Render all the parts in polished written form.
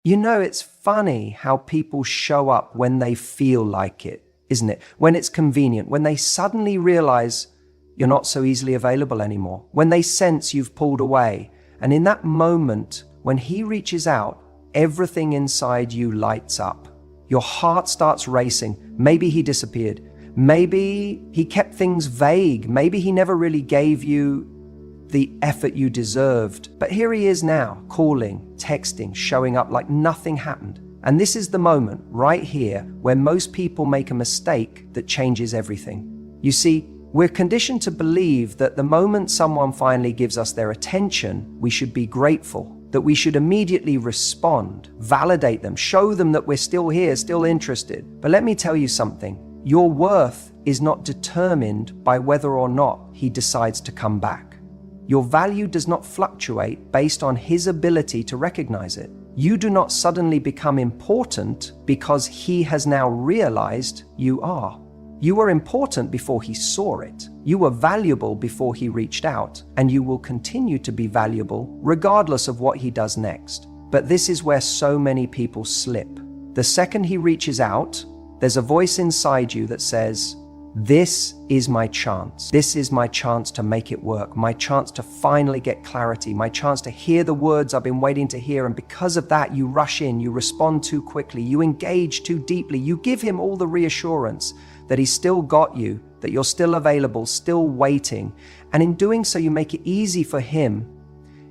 You know, it's funny how people show up when they feel like it, isn't it? When it's convenient, when they suddenly realize you're not so easily available anymore, when they sense you've pulled away. And in that moment, when he reaches out, everything inside you lights up. Your heart starts racing. Maybe he disappeared. Maybe he kept things vague. Maybe he never really gave you the effort you deserved. But here he is now, calling, texting, showing up like nothing happened. And this is the moment, right here, where most people make a mistake that changes everything. You see, we're conditioned to believe that the moment someone finally gives us their attention, we should be grateful, that we should immediately respond, validate them, show them that we're still here, still interested. But let me tell you something. Your worth is not determined by whether or not he decides to come back. Your value does not fluctuate based on his ability to recognize it. You do not suddenly become important because he has now realized you are. You were important before he saw it. You were valuable before he reached out, and you will continue to be valuable regardless of what he does next. But this is where so many people slip. The second he reaches out, there's a voice inside you that says, "This is my chance. This is my chance to make it work, my chance to finally get clarity, my chance to hear the words I've been waiting to hear." And because of that, you rush in, you respond too quickly, you engage too deeply, you give him all the reassurance that he's still got you, that you're still available, still waiting. And in doing so, you make it easy for him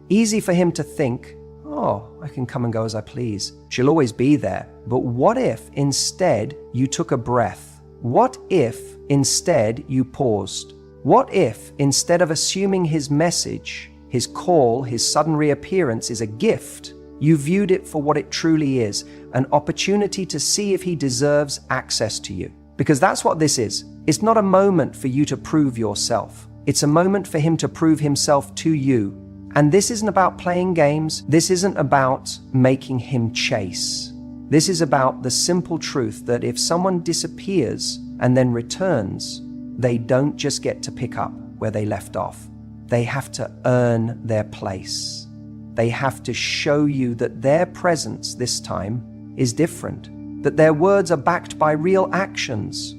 to think, "Oh, I can come and go as I please. She'll always be there." But what if instead you took a breath? What if instead you paused? What if instead of assuming his message, his call, his sudden reappearance is a gift, you viewed it for what it truly is, an opportunity to see if he deserves access to you? Because that's what this is. It's not a moment for you to prove yourself. It's a moment for him to prove himself to you. And this isn't about playing games. This isn't about making him chase. This is about the simple truth that if someone disappears and then returns, they don't just get to pick up where they left off. They have to earn their place. They have to show you that their presence this time is different, that their words are backed by real actions,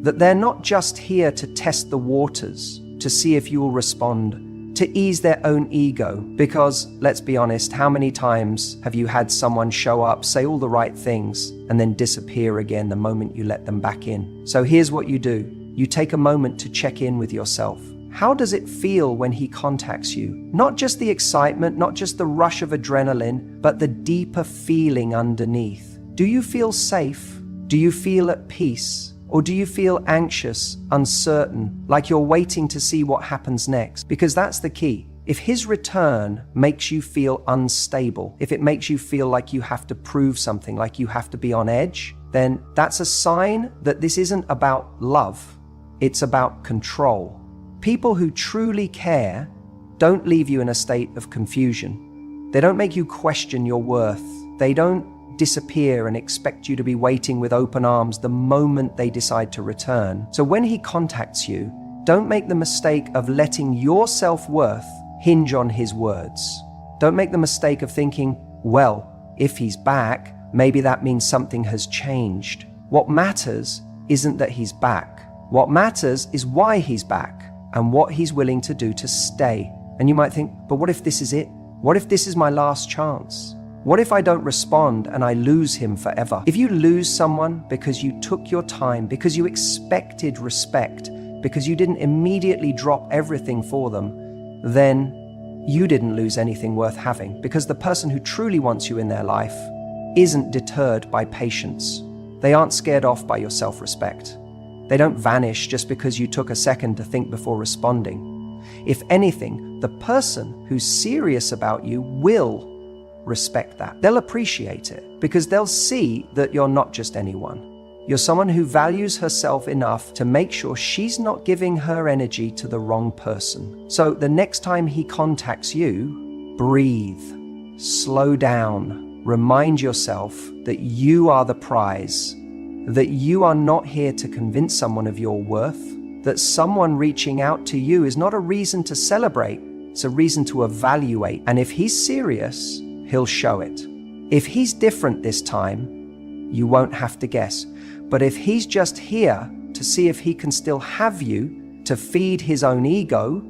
that they're not just here to test the waters, to see if you will respond, to ease their own ego. Because, let's be honest, how many times have you had someone show up, say all the right things, and then disappear again the moment you let them back in? So here's what you do. You take a moment to check in with yourself. How does it feel when he contacts you? Not just the excitement, not just the rush of adrenaline, but the deeper feeling underneath. Do you feel safe? Do you feel at peace? Or do you feel anxious, uncertain, like you're waiting to see what happens next? Because that's the key. If his return makes you feel unstable, if it makes you feel like you have to prove something, like you have to be on edge, then that's a sign that this isn't about love. It's about control. People who truly care don't leave you in a state of confusion. They don't make you question your worth. They don't disappear and expect you to be waiting with open arms the moment they decide to return. So when he contacts you, don't make the mistake of letting your self-worth hinge on his words. Don't make the mistake of thinking, well, if he's back, maybe that means something has changed. What matters isn't that he's back. What matters is why he's back and what he's willing to do to stay. And you might think, but what if this is it? What if this is my last chance? What if I don't respond and I lose him forever? If you lose someone because you took your time, because you expected respect, because you didn't immediately drop everything for them, then you didn't lose anything worth having, because the person who truly wants you in their life isn't deterred by patience. They aren't scared off by your self-respect. They don't vanish just because you took a second to think before responding. If anything, the person who's serious about you will respect that. They'll appreciate it because they'll see that you're not just anyone. You're someone who values herself enough to make sure she's not giving her energy to the wrong person. So the next time he contacts you, breathe, slow down, remind yourself that you are the prize, that you are not here to convince someone of your worth, that someone reaching out to you is not a reason to celebrate, it's a reason to evaluate. And if he's serious, he'll show it. If he's different this time, you won't have to guess. But if he's just here to see if he can still have you, to feed his own ego,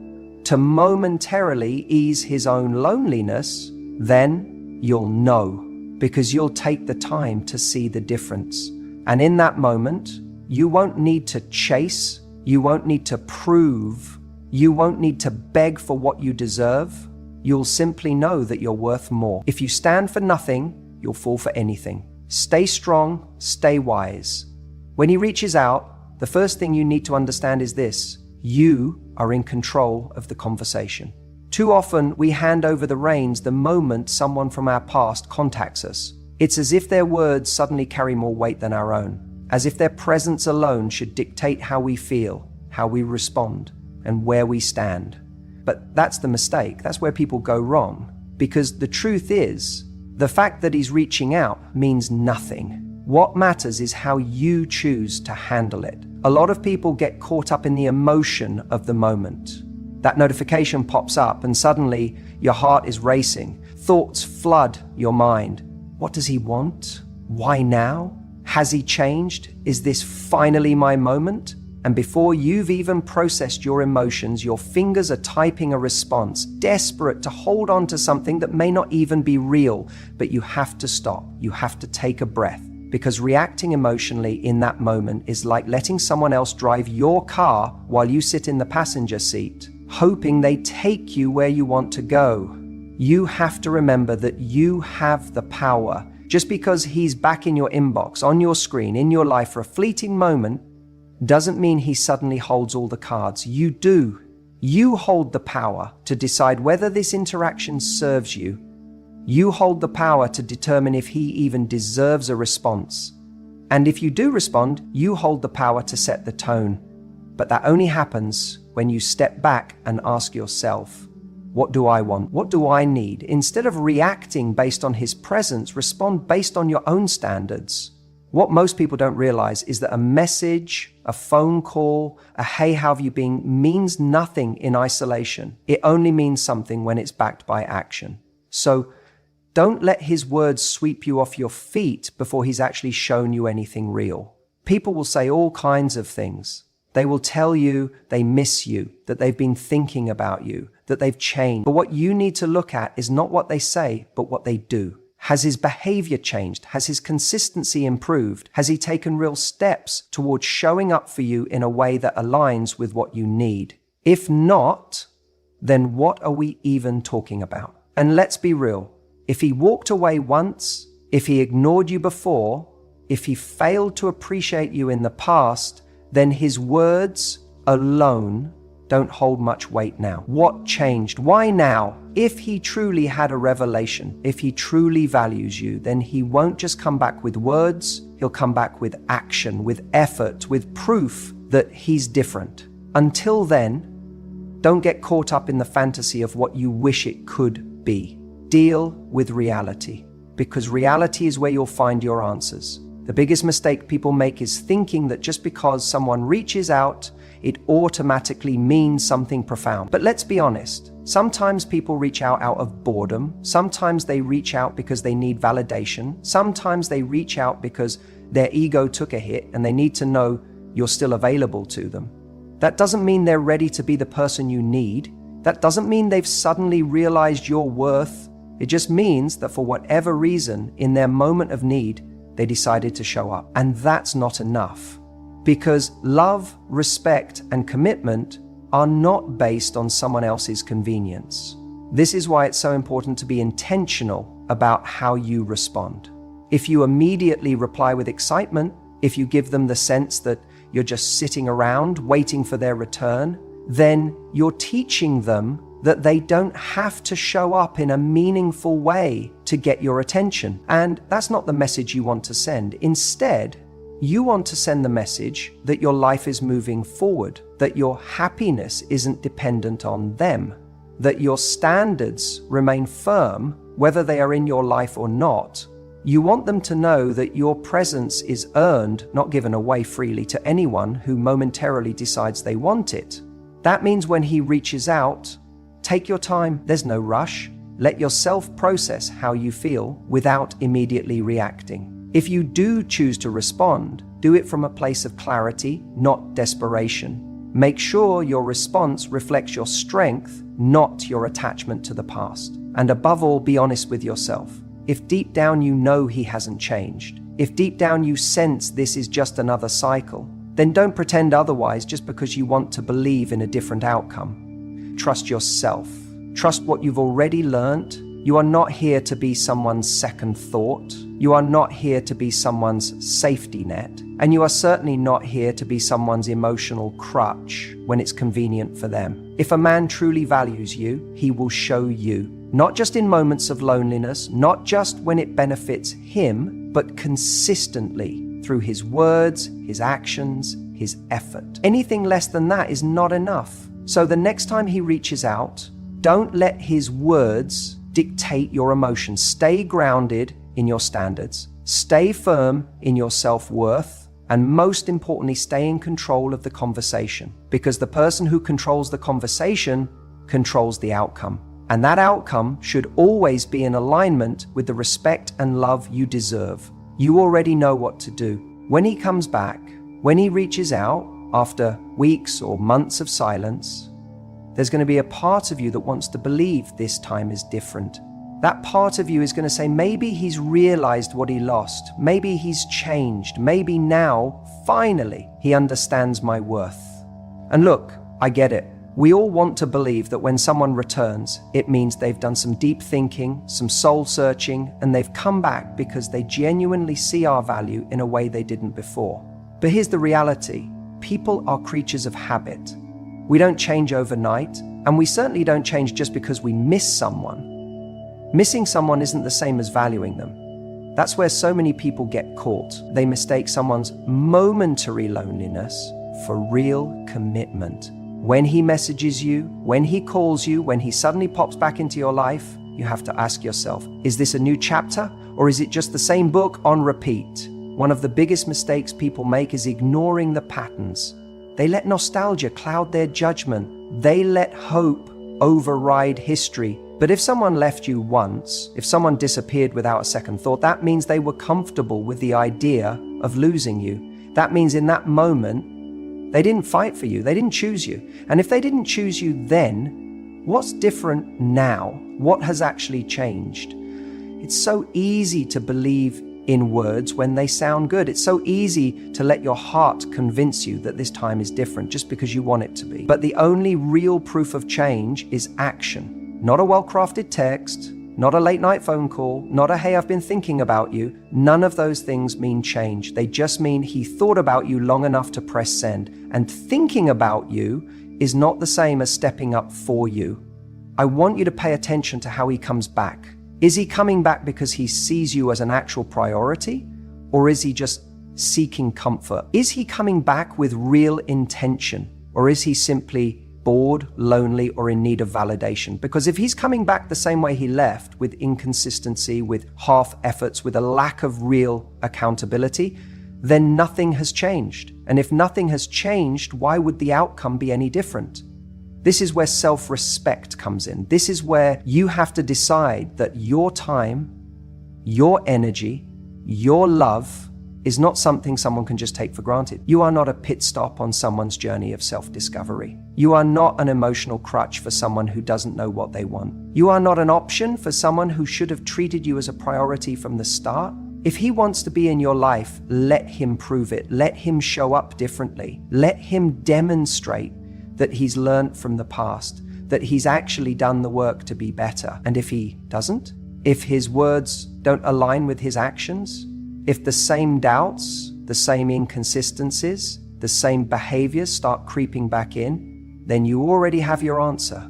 to momentarily ease his own loneliness, then you'll know, because you'll take the time to see the difference. And in that moment, you won't need to chase, you won't need to prove, you won't need to beg for what you deserve. You'll simply know that you're worth more. If you stand for nothing, you'll fall for anything. Stay strong, stay wise. When he reaches out, the first thing you need to understand is this: you are in control of the conversation. Too often, we hand over the reins the moment someone from our past contacts us. It's as if their words suddenly carry more weight than our own, as if their presence alone should dictate how we feel, how we respond, and where we stand. But that's the mistake. That's where people go wrong. Because the truth is, the fact that he's reaching out means nothing. What matters is how you choose to handle it. A lot of people get caught up in the emotion of the moment. That notification pops up and suddenly your heart is racing. Thoughts flood your mind. What does he want? Why now? Has he changed? Is this finally my moment? And before you've even processed your emotions, your fingers are typing a response, desperate to hold on to something that may not even be real. But you have to stop. You have to take a breath. Because reacting emotionally in that moment is like letting someone else drive your car while you sit in the passenger seat, hoping they take you where you want to go. You have to remember that you have the power. Just because he's back in your inbox, on your screen, in your life for a fleeting moment, doesn't mean he suddenly holds all the cards. You do. You hold the power to decide whether this interaction serves you. You hold the power to determine if he even deserves a response. And if you do respond, you hold the power to set the tone. But that only happens when you step back and ask yourself, what do I want? What do I need? Instead of reacting based on his presence, respond based on your own standards. What most people don't realize is that a message, a phone call, a hey, how have you been, means nothing in isolation. It only means something when it's backed by action. So don't let his words sweep you off your feet before he's actually shown you anything real. People will say all kinds of things. They will tell you they miss you, that they've been thinking about you, that they've changed. But what you need to look at is not what they say, but what they do. Has his behavior changed? Has his consistency improved? Has he taken real steps towards showing up for you in a way that aligns with what you need? If not, then what are we even talking about? And let's be real. If he walked away once, if he ignored you before, if he failed to appreciate you in the past, then his words alone don't hold much weight now. What changed? Why now? If he truly had a revelation, if he truly values you, then he won't just come back with words, he'll come back with action, with effort, with proof that he's different. Until then, don't get caught up in the fantasy of what you wish it could be. Deal with reality, because reality is where you'll find your answers. The biggest mistake people make is thinking that just because someone reaches out, it automatically means something profound. But let's be honest. Sometimes people reach out of boredom. Sometimes they reach out because they need validation. Sometimes they reach out because their ego took a hit and they need to know you're still available to them. That doesn't mean they're ready to be the person you need. That doesn't mean they've suddenly realized your worth. It just means that for whatever reason, in their moment of need, they decided to show up. And that's not enough. Because love, respect, and commitment are not based on someone else's convenience. This is why it's so important to be intentional about how you respond. If you immediately reply with excitement, if you give them the sense that you're just sitting around waiting for their return, then you're teaching them that they don't have to show up in a meaningful way to get your attention. And that's not the message you want to send. Instead, you want to send the message that your life is moving forward, that your happiness isn't dependent on them, that your standards remain firm, whether they are in your life or not. You want them to know that your presence is earned, not given away freely to anyone who momentarily decides they want it. That means when he reaches out, take your time. There's no rush. Let yourself process how you feel without immediately reacting. If you do choose to respond, do it from a place of clarity, not desperation. Make sure your response reflects your strength, not your attachment to the past. And above all, be honest with yourself. If deep down you know he hasn't changed, if deep down you sense this is just another cycle, then don't pretend otherwise just because you want to believe in a different outcome. Trust yourself. Trust what you've already learned. You are not here to be someone's second thought. You are not here to be someone's safety net. And you are certainly not here to be someone's emotional crutch when it's convenient for them. If a man truly values you, he will show you. Not just in moments of loneliness, not just when it benefits him, but consistently through his words, his actions, his effort. Anything less than that is not enough. So the next time he reaches out, don't let his words dictate your emotions. Stay grounded in your standards. Stay firm in your self-worth. And most importantly, stay in control of the conversation. Because the person who controls the conversation controls the outcome. And that outcome should always be in alignment with the respect and love you deserve. You already know what to do. When he comes back, when he reaches out, after weeks or months of silence, there's going to be a part of you that wants to believe this time is different. That part of you is going to say, maybe he's realized what he lost. Maybe he's changed. Maybe now, finally, he understands my worth. And look, I get it. We all want to believe that when someone returns, it means they've done some deep thinking, some soul searching, and they've come back because they genuinely see our value in a way they didn't before. But here's the reality. People are creatures of habit. We don't change overnight, and we certainly don't change just because we miss someone. Missing someone isn't the same as valuing them. That's where so many people get caught. They mistake someone's momentary loneliness for real commitment. When he messages you, when he calls you, when he suddenly pops back into your life, you have to ask yourself, is this a new chapter or is it just the same book on repeat? One of the biggest mistakes people make is ignoring the patterns. They let nostalgia cloud their judgment. They let hope override history. But if someone left you once, if someone disappeared without a second thought, that means they were comfortable with the idea of losing you. That means in that moment, they didn't fight for you. They didn't choose you. And if they didn't choose you then, what's different now? What has actually changed? It's so easy to believe in words when they sound good. It's so easy to let your heart convince you that this time is different just because you want it to be. But the only real proof of change is action. Not a well-crafted text, not a late night phone call, not a hey, I've been thinking about you. None of those things mean change. They just mean he thought about you long enough to press send. And thinking about you is not the same as stepping up for you. I want you to pay attention to how he comes back. Is he coming back because he sees you as an actual priority? Or is he just seeking comfort? Is he coming back with real intention? Or is he simply bored, lonely, or in need of validation? Because if he's coming back the same way he left, with inconsistency, with half efforts, with a lack of real accountability, then nothing has changed. And if nothing has changed, why would the outcome be any different? This is where self-respect comes in. This is where you have to decide that your time, your energy, your love is not something someone can just take for granted. You are not a pit stop on someone's journey of self-discovery. You are not an emotional crutch for someone who doesn't know what they want. You are not an option for someone who should have treated you as a priority from the start. If he wants to be in your life, let him prove it. Let him show up differently. Let him demonstrate that he's learned from the past, that he's actually done the work to be better. And if he doesn't, if his words don't align with his actions, if the same doubts, the same inconsistencies, the same behaviors start creeping back in, then you already have your answer.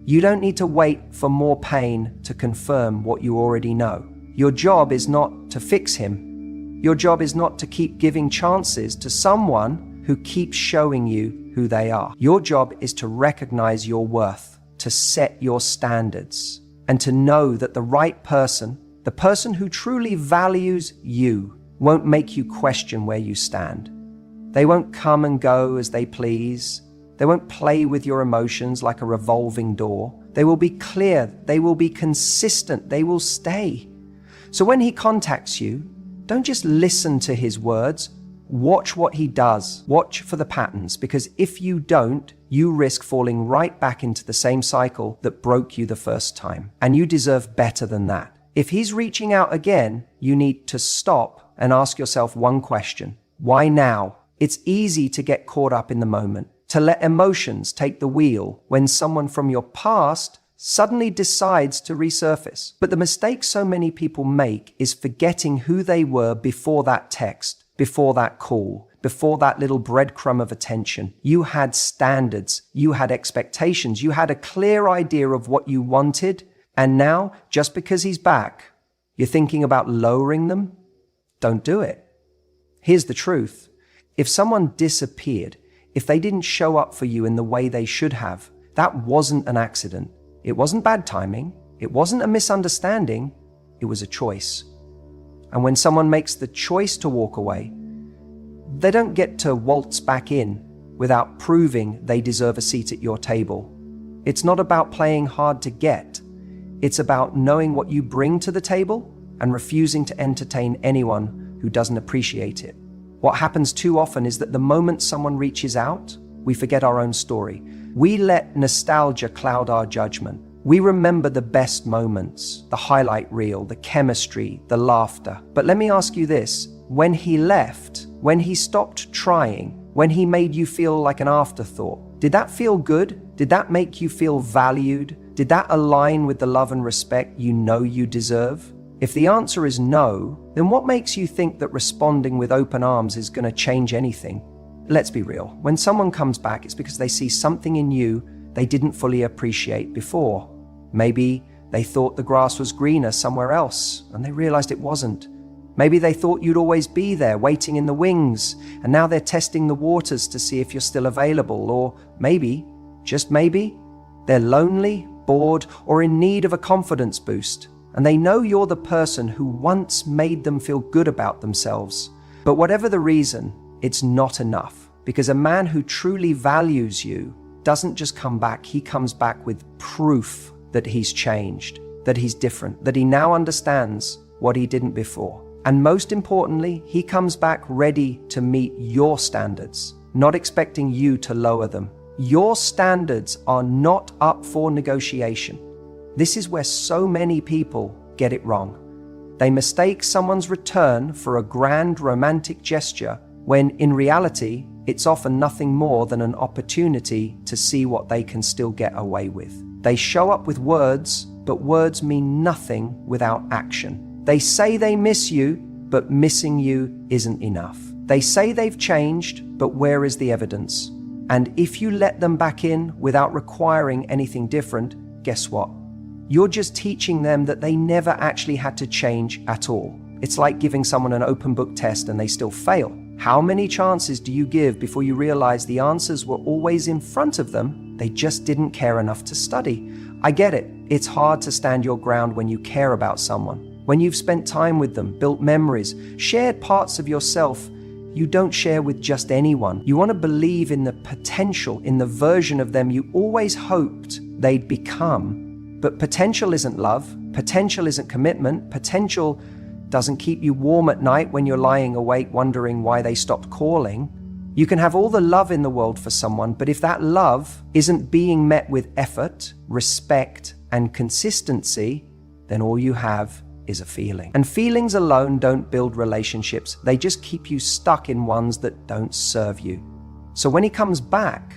You don't need to wait for more pain to confirm what you already know. Your job is not to fix him. Your job is not to keep giving chances to someone who keeps showing you who they are. Your job is to recognize your worth, to set your standards, and to know that the right person, the person who truly values you, won't make you question where you stand. They won't come and go as they please. They won't play with your emotions like a revolving door. They will be clear. They will be consistent. They will stay. So when he contacts you, don't just listen to his words. Watch what he does. Watch for the patterns, because if you don't, you risk falling right back into the same cycle that broke you the first time. And you deserve better than that. If he's reaching out again, you need to stop and ask yourself one question. Why now? It's easy to get caught up in the moment, to let emotions take the wheel when someone from your past suddenly decides to resurface. But the mistake so many people make is forgetting who they were before that text, before that call, before that little breadcrumb of attention. You had standards, you had expectations, you had a clear idea of what you wanted, and now, just because he's back, you're thinking about lowering them? Don't do it. Here's the truth. If someone disappeared, if they didn't show up for you in the way they should have, that wasn't an accident. It wasn't bad timing. It wasn't a misunderstanding. It was a choice. And when someone makes the choice to walk away, they don't get to waltz back in without proving they deserve a seat at your table. It's not about playing hard to get. It's about knowing what you bring to the table and refusing to entertain anyone who doesn't appreciate it. What happens too often is that the moment someone reaches out, we forget our own story. We let nostalgia cloud our judgment. We remember the best moments, the highlight reel, the chemistry, the laughter. But let me ask you this, when he left, when he stopped trying, when he made you feel like an afterthought, did that feel good? Did that make you feel valued? Did that align with the love and respect you know you deserve? If the answer is no, then what makes you think that responding with open arms is going to change anything? Let's be real. When someone comes back, it's because they see something in you they didn't fully appreciate before. Maybe they thought the grass was greener somewhere else, and they realized it wasn't. Maybe they thought you'd always be there, waiting in the wings, and now they're testing the waters to see if you're still available. Or maybe, just maybe, they're lonely, bored, or in need of a confidence boost. And they know you're the person who once made them feel good about themselves. But whatever the reason, it's not enough. Because a man who truly values you doesn't just come back, he comes back with proof that he's changed, that he's different, that he now understands what he didn't before. And most importantly, he comes back ready to meet your standards, not expecting you to lower them. Your standards are not up for negotiation. This is where so many people get it wrong. They mistake someone's return for a grand romantic gesture when in reality, it's often nothing more than an opportunity to see what they can still get away with. They show up with words, but words mean nothing without action. They say they miss you, but missing you isn't enough. They say they've changed, but where is the evidence? And if you let them back in without requiring anything different, guess what? You're just teaching them that they never actually had to change at all. It's like giving someone an open book test and they still fail. How many chances do you give before you realize the answers were always in front of them? They just didn't care enough to study. I get it. It's hard to stand your ground when you care about someone. When you've spent time with them, built memories, shared parts of yourself you don't share with just anyone. You want to believe in the potential, in the version of them you always hoped they'd become. But potential isn't love. Potential isn't commitment. Potential doesn't keep you warm at night when you're lying awake wondering why they stopped calling. You can have all the love in the world for someone, but if that love isn't being met with effort, respect, and consistency, then all you have is a feeling. And feelings alone don't build relationships. They just keep you stuck in ones that don't serve you. So when he comes back,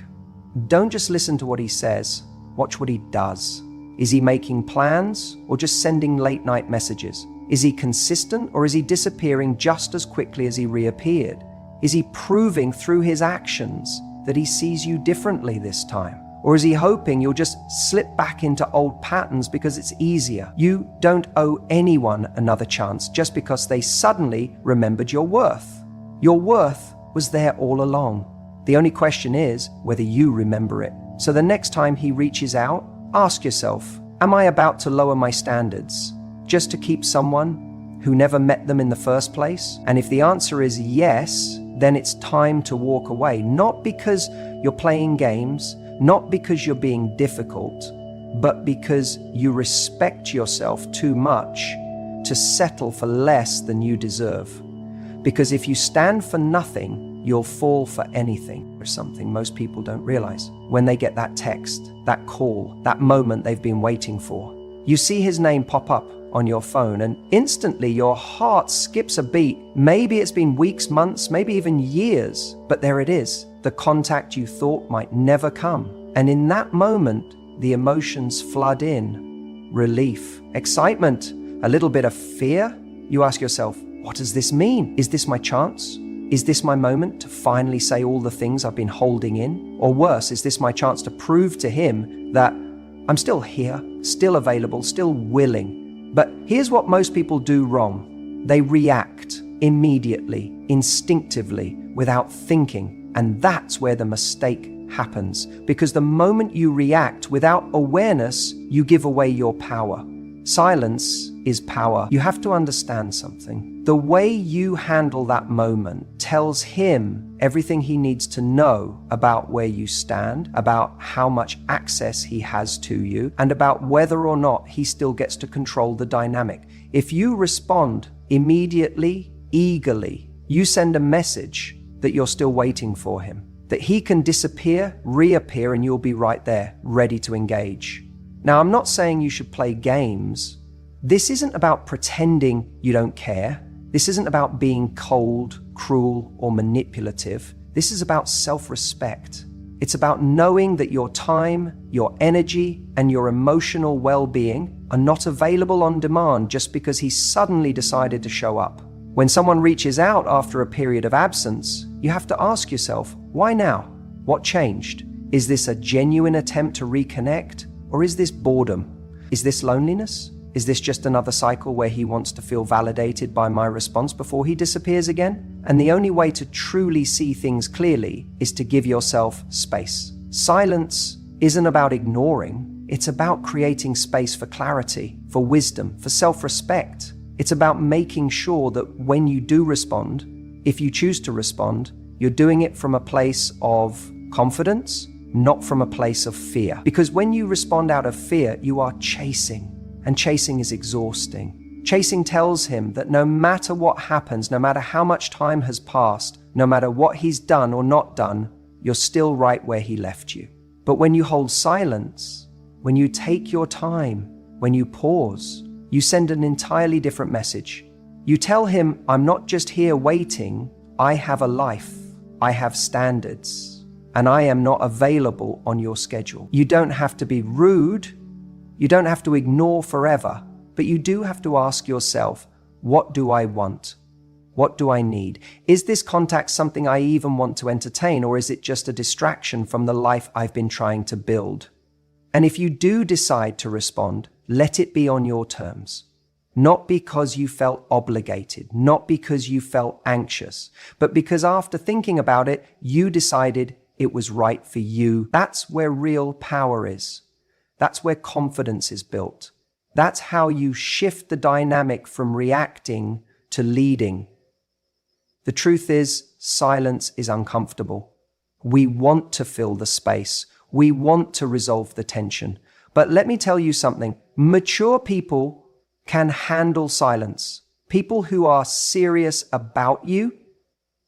don't just listen to what he says. Watch what he does. Is he making plans or just sending late night messages? Is he consistent or is he disappearing just as quickly as he reappeared? Is he proving through his actions that he sees you differently this time? Or is he hoping you'll just slip back into old patterns because it's easier? You don't owe anyone another chance just because they suddenly remembered your worth. Your worth was there all along. The only question is whether you remember it. So the next time he reaches out, ask yourself, am I about to lower my standards just to keep someone who never met them in the first place? And if the answer is yes, then it's time to walk away. Not because you're playing games, not because you're being difficult, but because you respect yourself too much to settle for less than you deserve. Because if you stand for nothing, you'll fall for anything. There's something most people don't realize. When they get that text, that call, that moment they've been waiting for, you see his name pop up on your phone and instantly your heart skips a beat. Maybe it's been weeks, months, maybe even years, but there it is, the contact you thought might never come. And in that moment, the emotions flood in. Relief, excitement, a little bit of fear. You ask yourself, what does this mean? Is this my chance? Is this my moment to finally say all the things I've been holding in? Or worse, is this my chance to prove to him that I'm still here, still available, still willing? But here's what most people do wrong. They react immediately, instinctively, without thinking. And that's where the mistake happens. Because the moment you react without awareness, you give away your power. Silence is power. You have to understand something. The way you handle that moment tells him everything he needs to know about where you stand, about how much access he has to you, and about whether or not he still gets to control the dynamic. If you respond immediately, eagerly, you send a message that you're still waiting for him, that he can disappear, reappear, and you'll be right there, ready to engage. Now, I'm not saying you should play games. This isn't about pretending you don't care. This isn't about being cold, cruel, or manipulative. This is about self-respect. It's about knowing that your time, your energy, and your emotional well-being are not available on demand just because he suddenly decided to show up. When someone reaches out after a period of absence, you have to ask yourself, why now? What changed? Is this a genuine attempt to reconnect? Or is this boredom? Is this loneliness? Is this just another cycle where he wants to feel validated by my response before he disappears again? And the only way to truly see things clearly is to give yourself space. Silence isn't about ignoring. It's about creating space for clarity, for wisdom, for self-respect. It's about making sure that when you do respond, if you choose to respond, you're doing it from a place of confidence, not from a place of fear. Because when you respond out of fear, you are chasing, and chasing is exhausting. Chasing tells him that no matter what happens, no matter how much time has passed, no matter what he's done or not done, you're still right where he left you. But when you hold silence, when you take your time, when you pause, you send an entirely different message. You tell him, I'm not just here waiting, I have a life, I have standards, and I am not available on your schedule. You don't have to be rude, you don't have to ignore forever, but you do have to ask yourself, what do I want? What do I need? Is this contact something I even want to entertain, or is it just a distraction from the life I've been trying to build? And if you do decide to respond, let it be on your terms. Not because you felt obligated, not because you felt anxious, but because after thinking about it, you decided it was right for you. That's where real power is. That's where confidence is built. That's how you shift the dynamic from reacting to leading. The truth is, silence is uncomfortable. We want to fill the space. We want to resolve the tension. But let me tell you something. Mature people can handle silence. People who are serious about you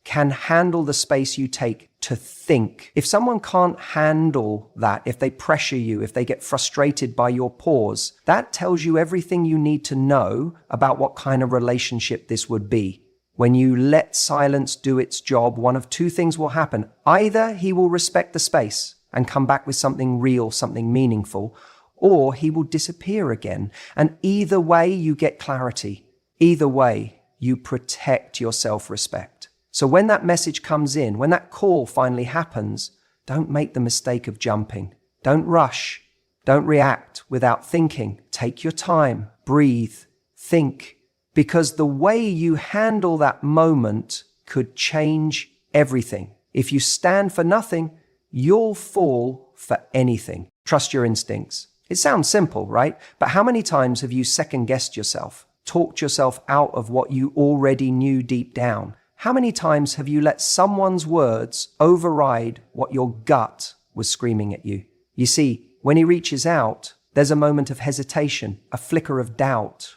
can handle the space you take to think. If someone can't handle that, if they pressure you, if they get frustrated by your pause, that tells you everything you need to know about what kind of relationship this would be. When you let silence do its job, one of two things will happen. Either he will respect the space and come back with something real, something meaningful, or he will disappear again. And either way, you get clarity. Either way, you protect your self-respect. So when that message comes in, when that call finally happens, don't make the mistake of jumping. Don't rush. Don't react without thinking. Take your time, breathe, think. Because the way you handle that moment could change everything. If you stand for nothing, you'll fall for anything. Trust your instincts. It sounds simple, right? But how many times have you second-guessed yourself, talked yourself out of what you already knew deep down? How many times have you let someone's words override what your gut was screaming at you? You see, when he reaches out, There's a moment of hesitation, a flicker of doubt.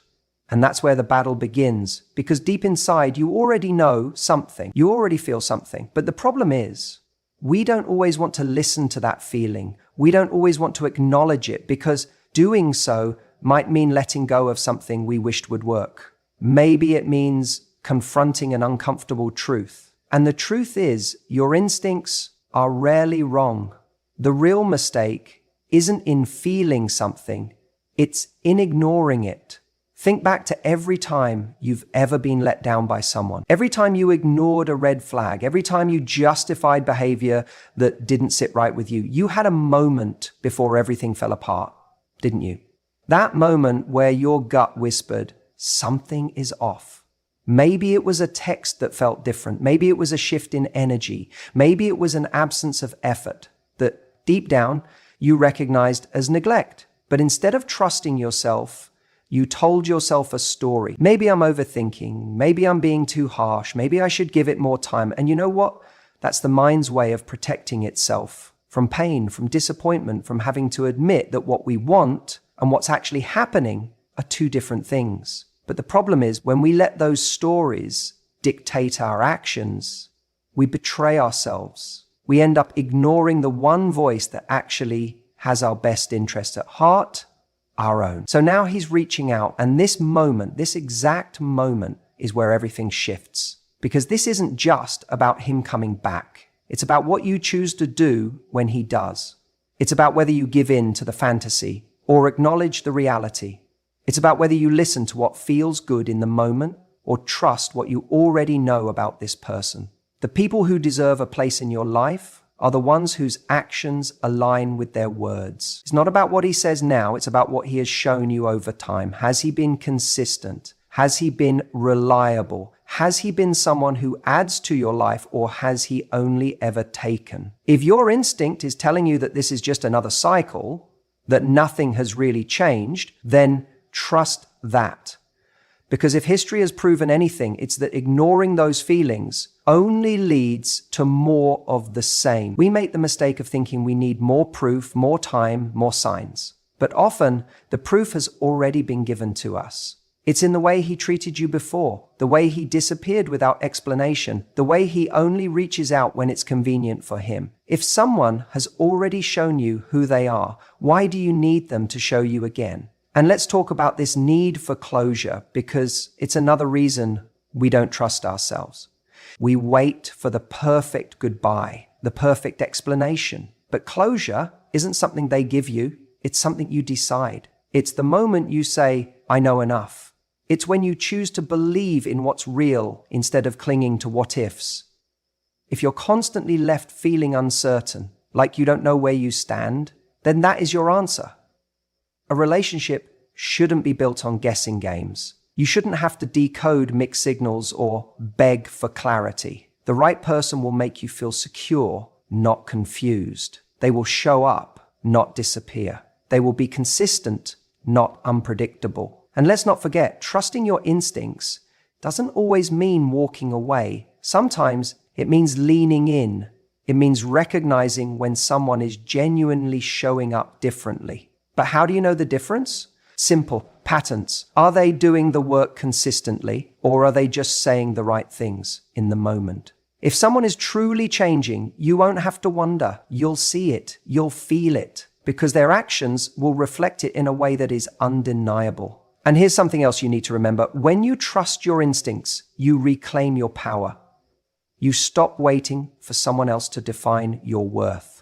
And that's where the battle begins, because deep inside, you already know something. You already feel something. But the problem is, we don't always want to listen to that feeling. We don't always want to acknowledge it, because doing so might mean letting go of something we wished would work. Maybe it means confronting an uncomfortable truth. And the truth is, your instincts are rarely wrong. The real mistake isn't in feeling something, it's in ignoring it. Think back to every time you've ever been let down by someone. Every time you ignored a red flag, every time you justified behavior that didn't sit right with you, you had a moment before everything fell apart, didn't you? That moment where your gut whispered, something is off. Maybe it was a text that felt different. Maybe it was a shift in energy. Maybe it was an absence of effort that deep down you recognized as neglect. But instead of trusting yourself, you told yourself a story. Maybe I'm overthinking. Maybe I'm being too harsh. Maybe I should give it more time. And you know what? That's the mind's way of protecting itself from pain, from disappointment, from having to admit that what we want and what's actually happening are two different things. But the problem is, when we let those stories dictate our actions, we betray ourselves. We end up ignoring the one voice that actually has our best interest at heart, our own. So now he's reaching out, and this moment, this exact moment, is where everything shifts. Because this isn't just about him coming back. It's about what you choose to do when he does. It's about whether you give in to the fantasy or acknowledge the reality. It's about whether you listen to what feels good in the moment or trust what you already know about this person. The people who deserve a place in your life are the ones whose actions align with their words. It's not about what he says now, it's about what he has shown you over time. Has he been consistent? Has he been reliable? Has he been someone who adds to your life, or has he only ever taken? If your instinct is telling you that this is just another cycle, that nothing has really changed, then trust that. Because if history has proven anything, it's that ignoring those feelings only leads to more of the same. We make the mistake of thinking we need more proof, more time, more signs. But often, the proof has already been given to us. It's in the way he treated you before, the way he disappeared without explanation, the way he only reaches out when it's convenient for him. If someone has already shown you who they are, why do you need them to show you again? And let's talk about this need for closure, because it's another reason we don't trust ourselves. We wait for the perfect goodbye, the perfect explanation. But closure isn't something they give you, it's something you decide. It's the moment you say, I know enough. It's when you choose to believe in what's real instead of clinging to what ifs. If you're constantly left feeling uncertain, like you don't know where you stand, then that is your answer. A relationship shouldn't be built on guessing games. You shouldn't have to decode mixed signals or beg for clarity. The right person will make you feel secure, not confused. They will show up, not disappear. They will be consistent, not unpredictable. And let's not forget, trusting your instincts doesn't always mean walking away. Sometimes it means leaning in. It means recognizing when someone is genuinely showing up differently. But how do you know the difference? Simple. Patterns. Are they doing the work consistently, or are they just saying the right things in the moment? If someone is truly changing, you won't have to wonder. You'll see it. You'll feel it, because their actions will reflect it in a way that is undeniable. And here's something else you need to remember. When you trust your instincts, you reclaim your power. You stop waiting for someone else to define your worth.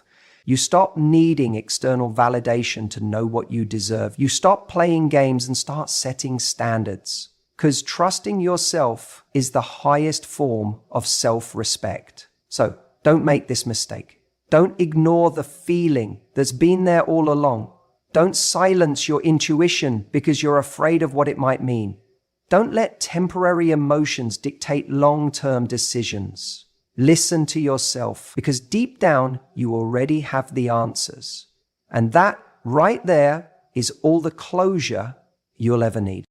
You stop needing external validation to know what you deserve. You stop playing games and start setting standards. Because trusting yourself is the highest form of self-respect. So don't make this mistake. Don't ignore the feeling that's been there all along. Don't silence your intuition because you're afraid of what it might mean. Don't let temporary emotions dictate long-term decisions. Listen to yourself, because deep down, you already have the answers. And that right there is all the closure you'll ever need.